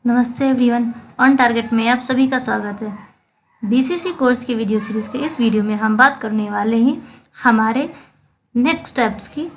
नमस्ते everyone, on target में आप सभी का स्वागत है। बीसीसी कोर्स की वीडियो सीरीज़ के इस वीडियो में हम बात करने वाले हैं हमारे नेक्स्ट स्टेप्स की।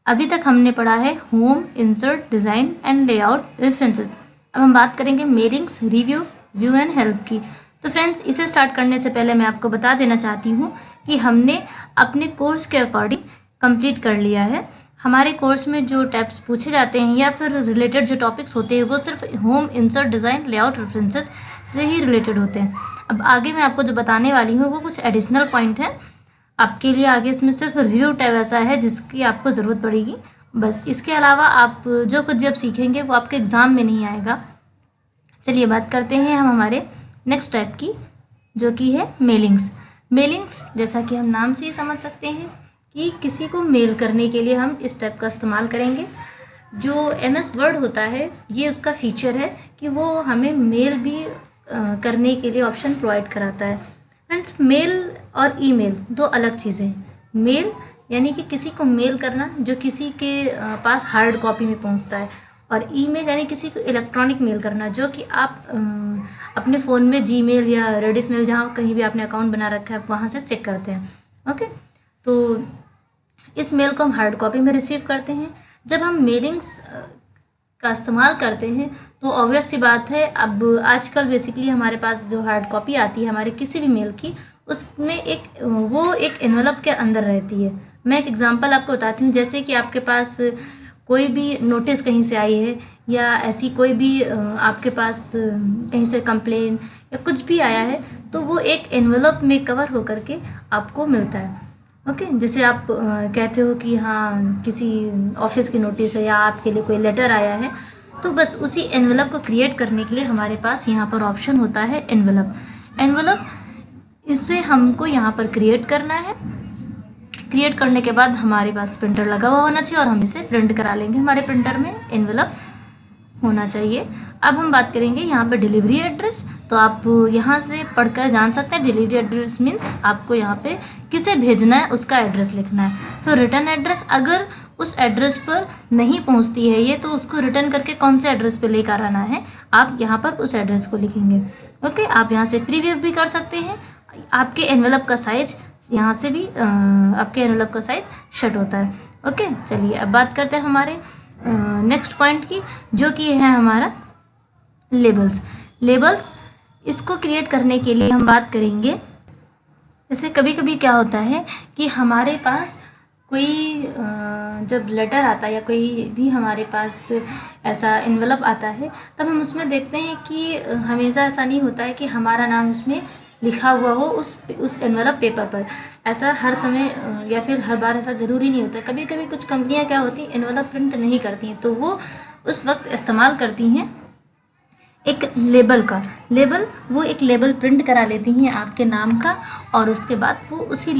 अभी तक हमने पढ़ा है home, insert, design and layout, references. अब हम बात करेंगे मेलिंग्स, रिव्यू, व्यू एंड हेल्प की। तो फ्रेंड्स, इसे स्टार्ट करने से पहले मैं आपको बता देना चाहती हूँ कि हमने अपने कोर्स के अकॉर्डिंग कंप्लीट कर लिया है। हमारे कोर्स में जो टैब्स पूछे जाते हैं या फिर रिलेटेड जो टॉपिक्स होते हैं वो सिर्फ home, insert, design, layout, references से ही रिलेटेड होते हैं। अब आगे मैं आपको जो बताने वाली हूँ वो कुछ एडिशनल पॉइंट हैं आपके लिए। आगे इसमें सिर्फ रिव्यू टैब ऐसा है जिसकी आपको ज़रूरत पड़ेगी, बस। इसके अलावा आप जो कुछ भी आप सीखेंगे वो आपके एग्ज़ाम में नहीं आएगा। चलिए बात करते हैं हम हमारे नेक्स्ट टैब की, जो कि है मेलिंग्स। मेलिंग्स, जैसा कि हम नाम से ही समझ सकते हैं कि किसी को मेल करने के लिए हम इस टैब का इस्तेमाल करेंगे। जो MS वर्ड होता है ये उसका फीचर है कि वो हमें मेल भी करने के लिए ऑप्शन प्रोवाइड कराता है। फ्रेंड्स, मेल और ईमेल दो अलग चीज़ें हैं। मेल यानी कि किसी को मेल करना जो किसी के पास हार्ड कॉपी में पहुंचता है, और ईमेल यानी किसी को इलेक्ट्रॉनिक मेल करना जो कि आप अपने फ़ोन में जीमेल या रेडिफ मेल, जहाँ कहीं भी आपने अकाउंट बना रखा है, वहाँ से चेक करते हैं। ओके, तो इस मेल को हम हार्ड कॉपी में रिसीव करते हैं। जब हम मेलिंग्स का इस्तेमाल करते हैं तो ऑब्वियस सी बात है, अब आजकल बेसिकली हमारे पास जो हार्ड कॉपी आती है हमारे किसी भी मेल की, उसमें एक एनवलप के अंदर रहती है। मैं एक एग्जांपल आपको बताती हूँ। जैसे कि आपके पास कोई भी नोटिस कहीं से आई है या ऐसी कोई भी आपके पास कहीं से कंप्लेन या कुछ भी आया है, तो वो एक एनवलप में कवर होकर के आपको मिलता है। ओके, जैसे आप कहते हो कि हाँ किसी ऑफिस की नोटिस है या आपके लिए कोई लेटर आया है, तो बस उसी एनवलप को क्रिएट करने के लिए हमारे पास यहाँ पर ऑप्शन होता है एनवलप। इसे हमको यहाँ पर क्रिएट करना है। क्रिएट करने के बाद हमारे पास प्रिंटर लगा हुआ होना चाहिए और हम इसे प्रिंट करा लेंगे। हमारे प्रिंटर में एनवलप होना चाहिए। अब हम बात करेंगे यहाँ पर डिलीवरी एड्रेस। तो आप यहाँ से पढ़कर जान सकते हैं डिलीवरी एड्रेस मीन्स आपको यहाँ पे किसे भेजना है उसका एड्रेस लिखना है। फिर रिटर्न एड्रेस, अगर उस एड्रेस पर नहीं पहुँचती है ये, तो उसको रिटर्न करके कौन से एड्रेस पे लेकर आना है, आप यहाँ पर उस एड्रेस को लिखेंगे। ओके, आप यहाँ से प्रीव्यू भी कर सकते हैं। आपके एनवलप का साइज यहाँ से भी आपके एनवलप का साइज शट होता है। ओके, चलिए अब बात करते हैं हमारे नेक्स्ट पॉइंट की, जो कि है हमारा लेबल्स। इसको क्रिएट करने के लिए हम बात करेंगे। जैसे कभी कभी क्या होता है कि हमारे पास कोई जब लेटर आता है या कोई भी हमारे पास ऐसा एनवलप आता है, तब हम उसमें देखते हैं कि हमेशा ऐसा नहीं होता है कि हमारा नाम उसमें लिखा हुआ हो उस एनवलप पेपर पर। ऐसा हर समय या फिर हर बार ऐसा ज़रूरी नहीं होता। कभी कभी कुछ कंपनियां क्या होती हैं, एनवलप प्रिंट नहीं करती हैं, तो वो उस वक्त इस्तेमाल करती हैं एक लेबल का। वो एक लेबल प्रिंट करा लेती हैं आपके नाम का, और उसके बाद वो उसी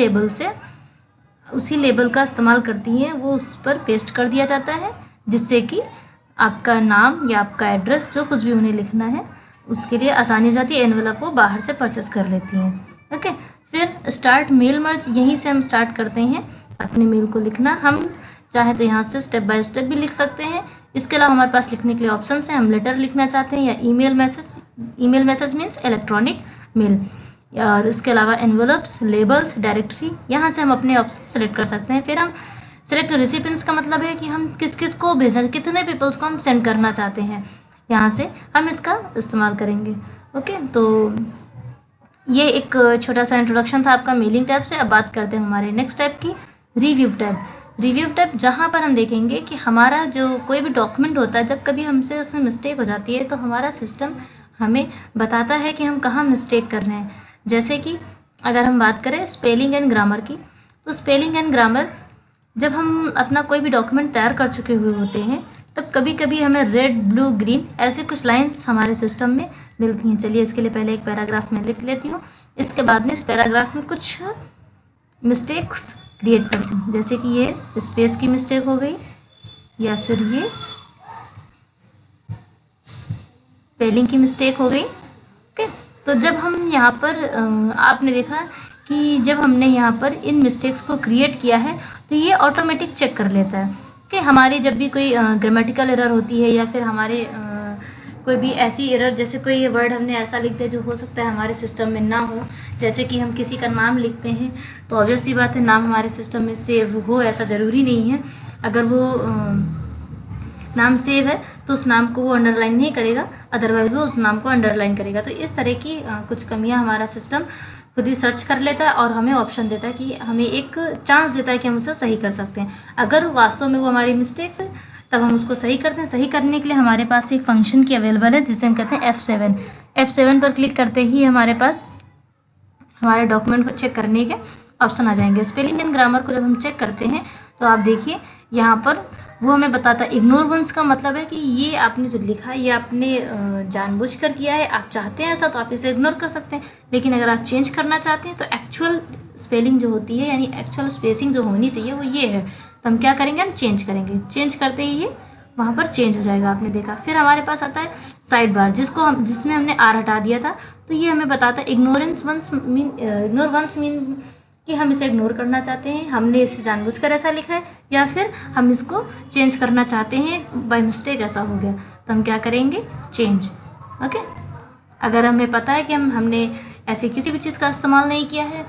लेबल का इस्तेमाल करती हैं, वो उस पर पेस्ट कर दिया जाता है, जिससे कि आपका नाम या आपका एड्रेस जो कुछ भी उन्हें लिखना है उसके लिए आसानी हो जाती है। एनवलप वो बाहर से परचेस कर लेती हैं। ओके, फिर स्टार्ट मेल मर्ज, यहीं से हम स्टार्ट करते हैं अपने मेल को लिखना। हम चाहे तो यहाँ से स्टेप बाय स्टेप भी लिख सकते हैं। इसके अलावा हमारे पास लिखने के लिए ऑप्शन है। हम लेटर लिखना चाहते हैं या email message means electronic mail, और इसके अलावा एनवलप्स, लेबल्स, डायरेक्टरी, यहाँ से हम अपने ऑप्शन सेलेक्ट कर सकते हैं। फिर हम सेलेक्ट रेसिपिएंट्स का मतलब है कि हम किस किस को भेजना, कितने पीपल्स को हम सेंड करना चाहते हैं, यहाँ से हम इसका इस्तेमाल करेंगे। ओके, तो ये एक छोटा सा इंट्रोडक्शन था आपका मेलिंग टैब से। अब बात करते हैं हमारे नेक्स्ट टैब की, रिव्यू टैब, जहाँ पर हम देखेंगे कि हमारा जो कोई भी डॉक्यूमेंट होता है, जब कभी हमसे उसमें मिस्टेक हो जाती है तो हमारा सिस्टम हमें बताता है कि हम कहाँ मिस्टेक कर रहे हैं। जैसे कि अगर हम बात करें स्पेलिंग एंड ग्रामर की, तो स्पेलिंग एंड ग्रामर जब हम अपना कोई भी डॉक्यूमेंट तैयार कर चुके हुए होते हैं, तब कभी कभी हमें रेड, ब्लू, ग्रीन ऐसे कुछ लाइंस हमारे सिस्टम में मिलती हैं। चलिए इसके लिए पहले एक पैराग्राफ में लिख लेती हूँ, इसके बाद में इस पैराग्राफ में कुछ मिस्टेक्स क्रिएट करती हूँ। जैसे कि ये स्पेस की मिस्टेक हो गई, या फिर ये स्पेलिंग की मिस्टेक हो गई। ओके, तो जब हम यहाँ पर आपने देखा कि जब हमने यहाँ पर इन मिस्टेक्स को क्रिएट किया है तो ये ऑटोमेटिक चेक कर लेता है कि हमारी जब भी कोई ग्रामेटिकल एरर होती है या फिर हमारे कोई भी ऐसी एरर, जैसे कोई वर्ड हमने ऐसा लिख दिया जो हो सकता है हमारे सिस्टम में ना हो, जैसे कि हम किसी का नाम लिखते हैं तो ऑब्वियस सी बात है नाम हमारे सिस्टम में सेव हो, ऐसा ज़रूरी नहीं है। अगर वो नाम सेव है तो उस नाम को वो अंडरलाइन नहीं करेगा, अदरवाइज वो उस नाम को अंडरलाइन करेगा। तो इस तरह की कुछ कमियां हमारा सिस्टम खुद ही सर्च कर लेता है और हमें ऑप्शन देता है कि हमें एक चांस देता है कि हम उसे सही कर सकते हैं। अगर वास्तव में वो हमारी मिस्टेक्स है तब हम उसको सही करते हैं। सही करने के लिए हमारे पास एक फंक्शन की अवेलेबल है जिसे हम कहते हैं F7। F7 पर क्लिक करते ही हमारे पास हमारे डॉक्यूमेंट को चेक करने के ऑप्शन आ जाएंगे। स्पेलिंग एंड ग्रामर को जब हम चेक करते हैं तो आप देखिए यहाँ पर वो हमें बताता है इग्नोर वंस का मतलब है कि ये आपने जो लिखा है ये आपने जानबूझकर किया है, आप चाहते हैं ऐसा तो आप इसे इग्नोर कर सकते हैं। लेकिन अगर आप चेंज करना चाहते हैं तो एक्चुअल स्पेलिंग जो होती है यानी एक्चुअल स्पेसिंग जो होनी चाहिए वो ये है, तो हम क्या करेंगे, हम चेंज करेंगे। चेंज करते ही ये वहाँ पर चेंज हो जाएगा, आपने देखा। फिर हमारे पास आता है साइड बार जिसमें हमने आर हटा दिया था, तो ये हमें बताता है इग्नोर वंस मीन कि हम इसे इग्नोर करना चाहते हैं, हमने इसे जानबूझकर ऐसा लिखा है, या फिर हम इसको चेंज करना चाहते हैं, बाय मिस्टेक ऐसा हो गया, तो हम क्या करेंगे, चेंज। ओके, अगर हमें पता है कि हमने ऐसे किसी भी चीज़ का इस्तेमाल नहीं किया है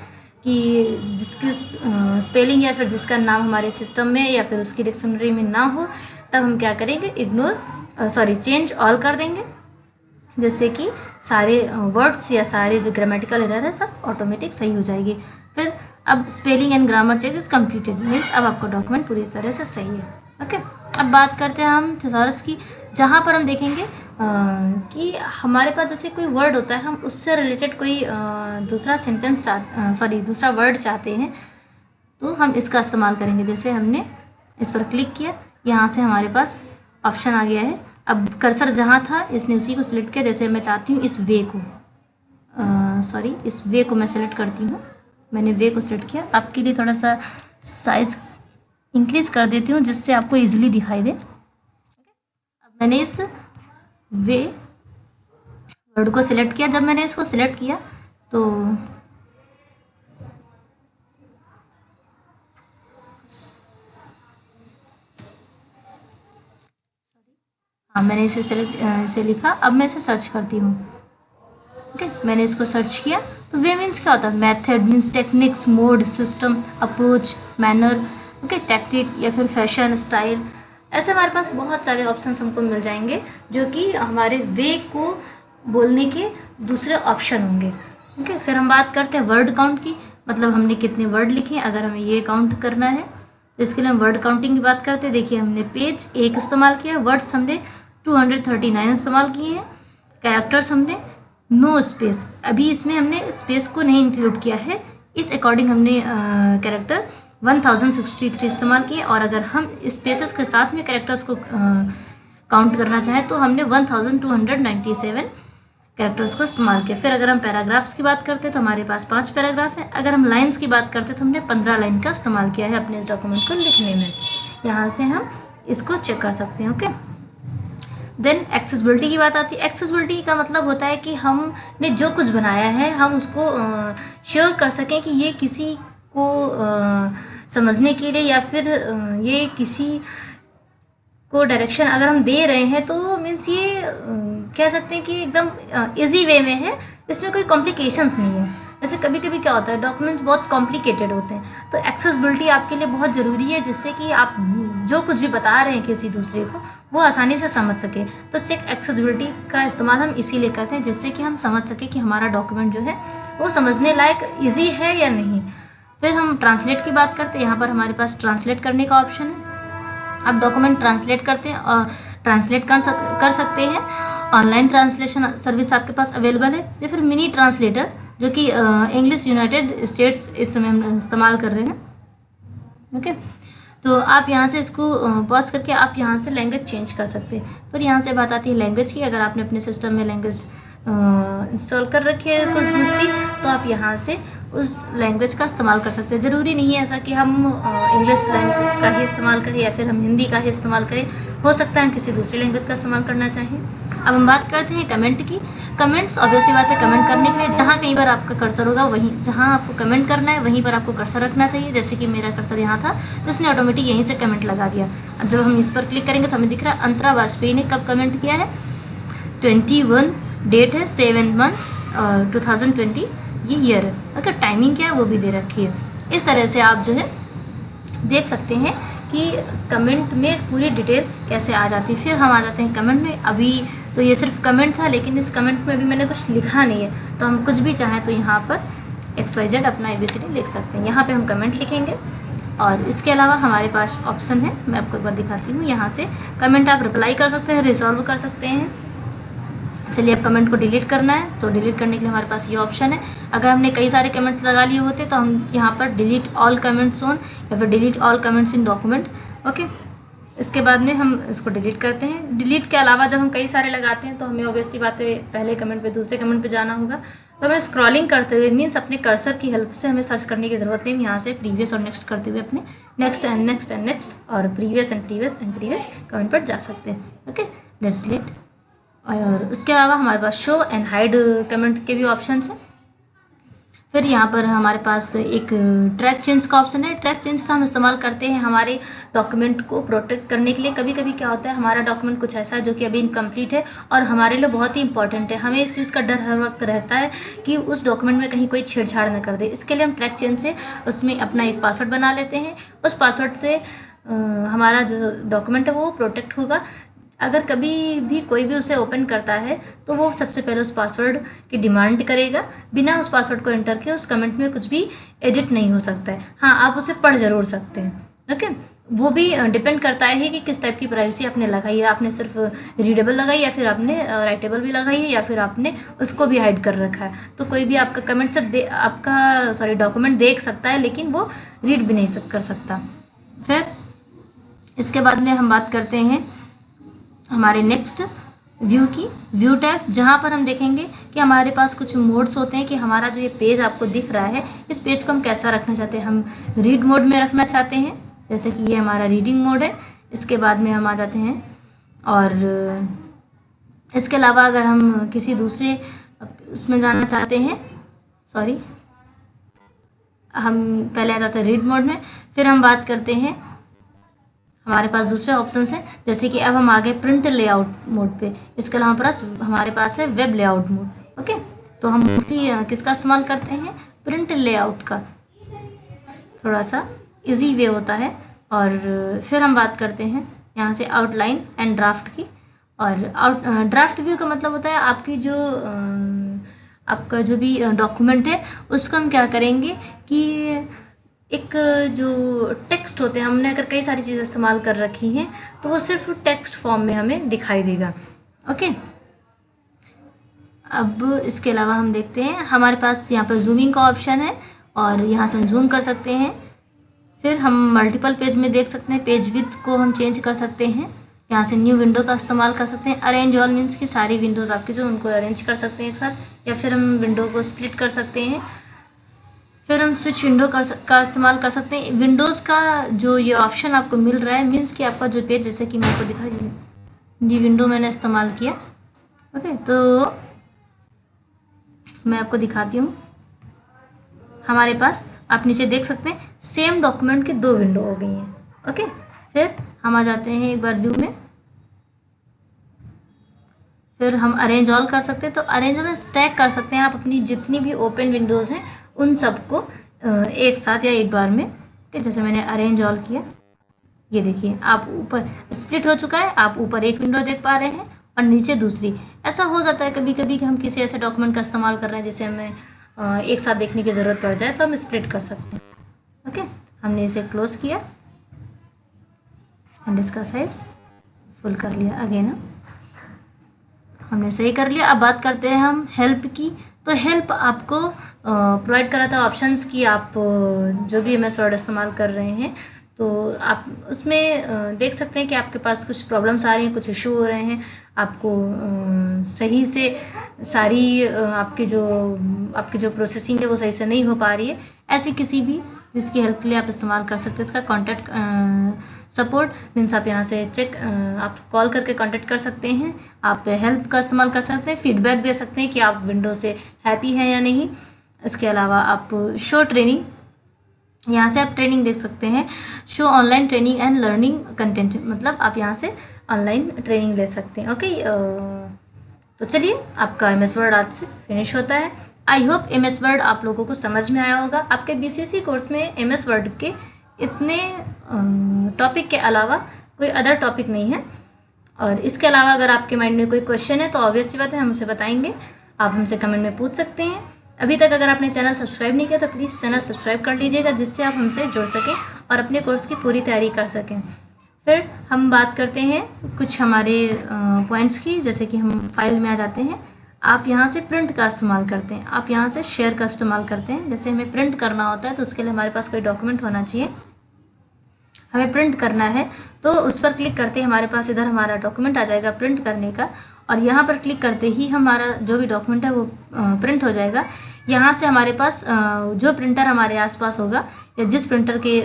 कि जिसकी स्पेलिंग या फिर जिसका नाम हमारे सिस्टम में या फिर उसकी डिक्शनरी में ना हो, तब हम क्या करेंगे, चेंज ऑल कर देंगे, जिससे कि सारे वर्ड्स या सारे जो ग्रामेटिकल एरर है सब ऑटोमेटिक सही हो जाएगी। फिर अब spelling and grammar check is completed, means अब आपका डॉक्यूमेंट पूरी तरह से सही है। ओके, अब बात करते हैं हम थिसॉरस की, जहाँ पर हम देखेंगे कि हमारे पास जैसे कोई वर्ड होता है, हम उससे रिलेटेड कोई दूसरा वर्ड चाहते हैं तो हम इसका इस्तेमाल करेंगे। जैसे हमने इस पर क्लिक किया, यहाँ से हमारे पास ऑप्शन आ गया है। अब कर्सर जहाँ था इसने उसी को सिलेक्ट किया। जैसे मैं चाहती हूँ इस वे को मैं सेलेक्ट करती हूँ, मैंने वे को सेलेक्ट किया। आपके लिए थोड़ा सा साइज इंक्रीज कर देती हूँ जिससे आपको इजीली दिखाई दे। अब मैंने इस वे वर्ड को सिलेक्ट किया। जब मैंने इसको सिलेक्ट किया तो मैंने इसे लिखा। अब मैं इसे सर्च करती हूँ। ओके, मैंने इसको सर्च किया तो वे मीन्स क्या होता है, method means techniques, mode, system, approach, manner, okay, tactic या फिर फैशन, स्टाइल। ऐसे हमारे पास बहुत सारे ऑप्शंस हमको मिल जाएंगे जो कि हमारे वे को बोलने के दूसरे ऑप्शन होंगे। ओके, फिर हम बात करते हैं वर्ड काउंट की, मतलब हमने कितने वर्ड लिखे हैं। अगर हमें ये काउंट करना है तो इसके लिए हम वर्ड काउंटिंग की बात करते हैं। देखिए, हमने पेज 1 इस्तेमाल किया, वर्ड्स हमने 239 इस्तेमाल किए हैं, कैरेक्टर्स हमने नो स्पेस, अभी इसमें हमने स्पेस को नहीं इंक्लूड किया है, इस अकॉर्डिंग हमने कैरेक्टर 1063 इस्तेमाल किए। और अगर हम स्पेसेस के साथ में कैरेक्टर्स को काउंट करना चाहें तो हमने 1297 कैरेक्टर्स को इस्तेमाल किया। फिर अगर हम पैराग्राफ्स की बात करते हैं तो हमारे पास 5 पैराग्राफ हैं। अगर हम लाइन्स की बात करते हैं तो हमने 15 लाइन का इस्तेमाल किया है अपने इस डॉक्यूमेंट को लिखने में। यहाँ से हम इसको चेक कर सकते हैं। ओके, देन एक्सेसिबिलिटी की बात आती है। एक्सेसिबिलिटी का मतलब होता है कि हमने जो कुछ बनाया है हम उसको श्योर कर सकें कि ये किसी को समझने के लिए या फिर ये किसी को डायरेक्शन अगर हम दे रहे हैं तो मीन्स ये कह सकते हैं कि एकदम इजी वे में है, इसमें कोई कॉम्प्लिकेशंस नहीं है। जैसे कभी कभी क्या होता है, डॉक्यूमेंट्स बहुत कॉम्प्लिकेटेड होते हैं, तो एक्सेसिबिलिटी आपके लिए बहुत ज़रूरी है जिससे कि आप जो कुछ भी बता रहे हैं किसी दूसरे को वो आसानी से समझ सके। तो चेक एक्सेसिबिलिटी का इस्तेमाल हम इसीलिए करते हैं जिससे कि हम समझ सके कि हमारा डॉक्यूमेंट जो है वो समझने लायक ईजी है या नहीं। फिर हम ट्रांसलेट की बात करते हैं। यहाँ पर हमारे पास ट्रांसलेट करने का ऑप्शन है। आप डॉक्यूमेंट ट्रांसलेट करते हैं और ट्रांसलेट कर सकते हैं। ऑनलाइन ट्रांसलेशन सर्विस आपके पास अवेलेबल है, या फिर मिनी ट्रांसलेटर जो कि इंग्लिश यूनाइटेड स्टेट्स इस समय हम इस्तेमाल कर रहे हैं। ओके, तो आप यहाँ से इसको पॉज करके आप यहाँ से लैंग्वेज चेंज कर सकते हैं। फिर यहाँ से बात आती है लैंग्वेज की। अगर आपने अपने सिस्टम में लैंग्वेज इंस्टॉल कर रखी है कुछ दूसरी, तो आप यहाँ से उस लैंग्वेज का इस्तेमाल कर सकते हैं। ज़रूरी नहीं है ऐसा कि हम इंग्लिश लैंग्वेज का ही इस्तेमाल करें या फिर हम हिंदी का ही इस्तेमाल करें, हो सकता है हम किसी दूसरी लैंग्वेज का इस्तेमाल करना चाहें। अब हम बात करते हैं कमेंट की। कमेंट्स ऑब्वियस सी बात है, कमेंट करने के लिए जहाँ कहीं पर आपका कर्सर होगा वहीं जहाँ आपको कमेंट करना है वहीं पर आपको कर्सर रखना चाहिए। जैसे कि मेरा कर्सर यहाँ था तो इसने ऑटोमेटिक यहीं से कमेंट लगा दिया। अब जब हम इस पर क्लिक करेंगे तो हमें दिख रहा है अंतरा वाजपेयी ने कब कमेंट किया है, 21 डेट है, 7/1/2020 ये ईयर है। ओके, टाइमिंग क्या है वो भी दे रखी है। इस तरह से आप जो है देख सकते हैं कि कमेंट में पूरी डिटेल कैसे आ जाती है। फिर हम आ जाते हैं कमेंट में। अभी तो ये सिर्फ कमेंट था, लेकिन इस कमेंट में भी मैंने कुछ लिखा नहीं है, तो हम कुछ भी चाहें तो यहाँ पर XYZ अपना ABCD लिख सकते हैं। यहाँ पे हम कमेंट लिखेंगे और इसके अलावा हमारे पास ऑप्शन है, मैं आपको एक बार दिखाती हूँ। यहाँ से कमेंट आप रिप्लाई कर सकते हैं, रिजॉल्व कर सकते हैं। चलिए, अब कमेंट को डिलीट करना है तो डिलीट करने के लिए हमारे पास ये ऑप्शन है। अगर हमने कई सारे कमेंट्स लगा लिए होते तो हम यहाँ पर डिलीट ऑल कमेंट्स ऑन या फिर delete all comments in document. Okay, इसके बाद में हम इसको डिलीट करते हैं। डिलीट के अलावा जब हम कई सारे लगाते हैं तो हमें ऑब्वियस सी बात है पहले कमेंट पे दूसरे कमेंट पे जाना होगा, तो हमें स्क्रॉलिंग करते हुए मीन्स अपने कर्सर की हेल्प से हमें सर्च करने की ज़रूरत नहीं। यहाँ से प्रीवियस और नेक्स्ट करते हुए अपने next and next and next और previous and previous and previous comment पर जा सकते हैं। Okay, let's delete. और उसके अलावा हमारे पास शो एंड हाइड कमेंट के भी ऑप्शंस हैं। फिर यहाँ पर हमारे पास एक ट्रैक चेंज का ऑप्शन है। ट्रैक चेंज का हम इस्तेमाल करते हैं हमारे डॉक्यूमेंट को प्रोटेक्ट करने के लिए। कभी कभी क्या होता है, हमारा डॉक्यूमेंट कुछ ऐसा है जो कि अभी इनकम्प्लीट है और हमारे लिए बहुत ही इंपॉर्टेंट है। हमें इस चीज़ का डर हर वक्त रहता है कि उस डॉक्यूमेंट में कहीं कोई छेड़छाड़ न कर दे। इसके लिए हम ट्रैक चेंज से उसमें अपना एक पासवर्ड बना लेते हैं। उस पासवर्ड से हमारा जो डॉक्यूमेंट है वो प्रोटेक्ट होगा। अगर कभी भी कोई भी उसे ओपन करता है तो वो सबसे पहले उस पासवर्ड की डिमांड करेगा। बिना उस पासवर्ड को एंटर किए उस कमेंट में कुछ भी एडिट नहीं हो सकता है। हाँ, आप उसे पढ़ ज़रूर सकते हैं। ओके, वो भी डिपेंड करता है कि किस टाइप की प्राइवेसी आपने लगाई है। आपने सिर्फ रीडेबल लगाई या फिर आपने राइटेबल भी लगाई है या फिर आपने उसको भी हाइड कर रखा है। तो कोई भी आपका कमेंट सिर्फ डॉक्यूमेंट देख सकता है, लेकिन वो रीड भी नहीं कर सकता। फिर इसके बाद में हम बात करते हैं हमारे नेक्स्ट व्यू की, व्यू टैब, जहाँ पर हम देखेंगे कि हमारे पास कुछ मोड्स होते हैं कि हमारा जो ये पेज आपको दिख रहा है, इस पेज को हम कैसा रखना चाहते हैं। हम रीड मोड में रखना चाहते हैं, जैसे कि ये हमारा रीडिंग मोड है। इसके बाद में हम आ जाते हैं और इसके अलावा अगर हम किसी दूसरे उसमें जाना चाहते हैं, हम पहले आ जाते हैं रीड मोड में। फिर हम बात करते हैं, हमारे पास दूसरे ऑप्शंस हैं, जैसे कि अब हम आ गए प्रिंट लेआउट मोड पे। इसके अलावा हमारे पास है वेब लेआउट मोड। ओके, तो हम मोस्टली किसका इस्तेमाल करते हैं, प्रिंट लेआउट का। थोड़ा सा इजी वे होता है। और फिर हम बात करते हैं यहाँ से आउटलाइन एंड ड्राफ्ट की। और ड्राफ्ट व्यू का मतलब होता है आपका जो भी डॉक्यूमेंट है उसको हम क्या करेंगे कि एक जो टेक्स्ट होते हैं, हमने अगर कई सारी चीज़ें इस्तेमाल कर रखी हैं तो वो सिर्फ टेक्स्ट फॉर्म में हमें दिखाई देगा। ओके, अब इसके अलावा हम देखते हैं हमारे पास यहाँ पर जूमिंग का ऑप्शन है और यहाँ से हम जूम कर सकते हैं। फिर हम मल्टीपल पेज में देख सकते हैं, पेज विड्थ को हम चेंज कर सकते हैं। यहाँ से न्यू विंडो का इस्तेमाल कर सकते हैं। अरेंज ऑल मीन्स की सारी विंडोज़ आपकी जो उनको अरेंज कर सकते हैं एक साथ, या फिर हम विंडो को स्प्लिट कर सकते हैं। फिर हम स्विच विंडो का इस्तेमाल कर सकते हैं। विंडोज़ का जो ये ऑप्शन आपको मिल रहा है मीन्स कि आपका जो पेज, जैसे कि मैं आपको दिखा जी विंडो मैंने इस्तेमाल किया। ओके, तो मैं आपको दिखाती हूँ। हमारे पास आप नीचे देख सकते हैं सेम डॉक्यूमेंट के 2 विंडो हो गई हैं। ओके, फिर हम आ जाते हैं एक बार व्यू में। फिर हम अरेंज ऑल कर सकते हैं, तो अरेंज ऑल स्टैक कर सकते हैं आप अपनी जितनी भी ओपन विंडोज़ हैं उन सबको एक साथ या एक बार में। जैसे मैंने अरेंज ऑल किया, ये देखिए आप ऊपर स्प्लिट हो चुका है। आप ऊपर एक विंडो देख पा रहे हैं और नीचे दूसरी। ऐसा हो जाता है कभी कभी कि हम किसी ऐसे डॉक्यूमेंट का इस्तेमाल कर रहे हैं जिसे हमें एक साथ देखने की ज़रूरत पड़ जाए, तो हम स्प्लिट कर सकते हैं। ओके, हमने इसे क्लोज किया एंड इसका साइज फुल कर लिया। अगेन हमने सही कर लिया। अब बात करते हैं हम हेल्प की। तो हेल्प आपको प्रोवाइड कराता है ऑप्शंस की, आप जो भी MS वर्ड इस्तेमाल कर रहे हैं तो आप उसमें देख सकते हैं कि आपके पास कुछ प्रॉब्लम्स आ रही हैं, कुछ इशू हो रहे हैं, आपको सही से सारी आपकी जो प्रोसेसिंग है वो सही से नहीं हो पा रही है। ऐसी किसी भी जिसकी हेल्प के लिए आप इस्तेमाल कर सकते हैं। इसका कॉन्टैक्ट सपोर्ट मीन्स आप यहाँ से आप कॉल करके कांटेक्ट कर सकते हैं। आप हेल्प का इस्तेमाल कर सकते हैं, फीडबैक दे सकते हैं कि आप विंडो से हैप्पी हैं या नहीं। इसके अलावा आप शो ट्रेनिंग, यहाँ से आप ट्रेनिंग देख सकते हैं। Show online training and learning content, मतलब आप यहाँ से ऑनलाइन ट्रेनिंग ले सकते हैं। ओके, तो चलिए, आपका MS वर्ड आज से फिनिश होता है। आई होप MS वर्ड आप लोगों को समझ में आया होगा। आपके BCC कोर्स में MS वर्ड के इतने टॉपिक के अलावा कोई अदर टॉपिक नहीं है। और इसके अलावा अगर आपके माइंड में कोई क्वेश्चन है तो ऑब्वियस सी बात है, हम उसे बताएंगे। आप हमसे कमेंट में पूछ सकते हैं। अभी तक अगर आपने चैनल सब्सक्राइब नहीं किया तो प्लीज़ चैनल सब्सक्राइब कर लीजिएगा, जिससे आप हमसे जुड़ सकें और अपने कोर्स की पूरी तैयारी कर सकें। फिर हम बात करते हैं कुछ हमारे पॉइंट्स की, जैसे कि हम फाइल में आ जाते हैं। आप यहाँ से प्रिंट का इस्तेमाल करते हैं, आप यहाँ से शेयर का इस्तेमाल करते हैं। जैसे हमें प्रिंट करना होता है तो उसके लिए हमारे पास कोई डॉक्यूमेंट होना चाहिए। हमें प्रिंट करना है तो उस पर क्लिक करते ही हमारे पास इधर हमारा डॉक्यूमेंट आ जाएगा प्रिंट करने का, और यहाँ पर क्लिक करते ही हमारा जो भी डॉक्यूमेंट है वो प्रिंट हो जाएगा। यहाँ से हमारे पास जो प्रिंटर हमारे आसपास होगा या जिस प्रिंटर के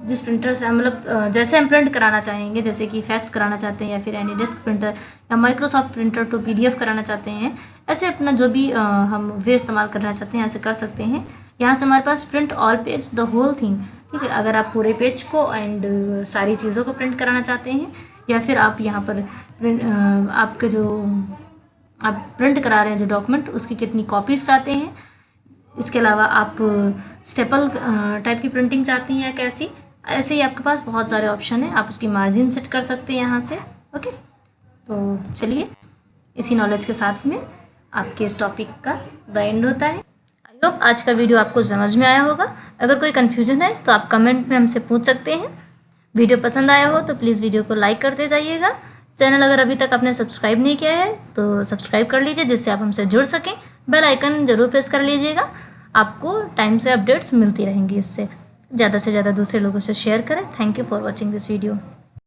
जिस प्रिंटर से मतलब जैसे हम प्रिंट कराना चाहेंगे, जैसे कि फैक्स कराना चाहते हैं या फिर एनी डेस्क प्रिंटर या माइक्रोसॉफ्ट प्रिंटर टू PDF कराना चाहते हैं, ऐसे अपना जो भी हम वे इस्तेमाल करना चाहते हैं ऐसे कर सकते हैं। यहाँ से हमारे पास print all page the whole thing, ठीक है। अगर आप पूरे पेज को एंड सारी चीज़ों को प्रिंट कराना चाहते हैं, या फिर आप यहाँ पर प्रिंट आपके जो आप प्रिंट करा रहे हैं जो डॉक्यूमेंट उसकी कितनी कॉपीज़ चाहते हैं, इसके अलावा आप स्टेपल टाइप की प्रिंटिंग चाहती हैं या कैसी, ऐसे ही आपके पास बहुत सारे ऑप्शन हैं। आप उसकी मार्जिन सेट कर सकते हैं यहाँ से। ओके, तो चलिए, इसी नॉलेज के साथ में आपके इस टॉपिक का द एंड होता है। आई होप आज का वीडियो आपको समझ में आया होगा। अगर कोई कन्फ्यूजन है तो आप कमेंट में हमसे पूछ सकते हैं। वीडियो पसंद आया हो तो प्लीज़ वीडियो को लाइक करते जाइएगा। चैनल अगर अभी तक आपने सब्सक्राइब नहीं किया है तो सब्सक्राइब कर लीजिए, जिससे आप हमसे जुड़ सकें। बेल आइकन ज़रूर प्रेस कर लीजिएगा, आपको टाइम से अपडेट्स मिलती रहेंगी। इससे ज़्यादा से ज़्यादा दूसरे लोगों से शेयर करें। Thank you for watching this video.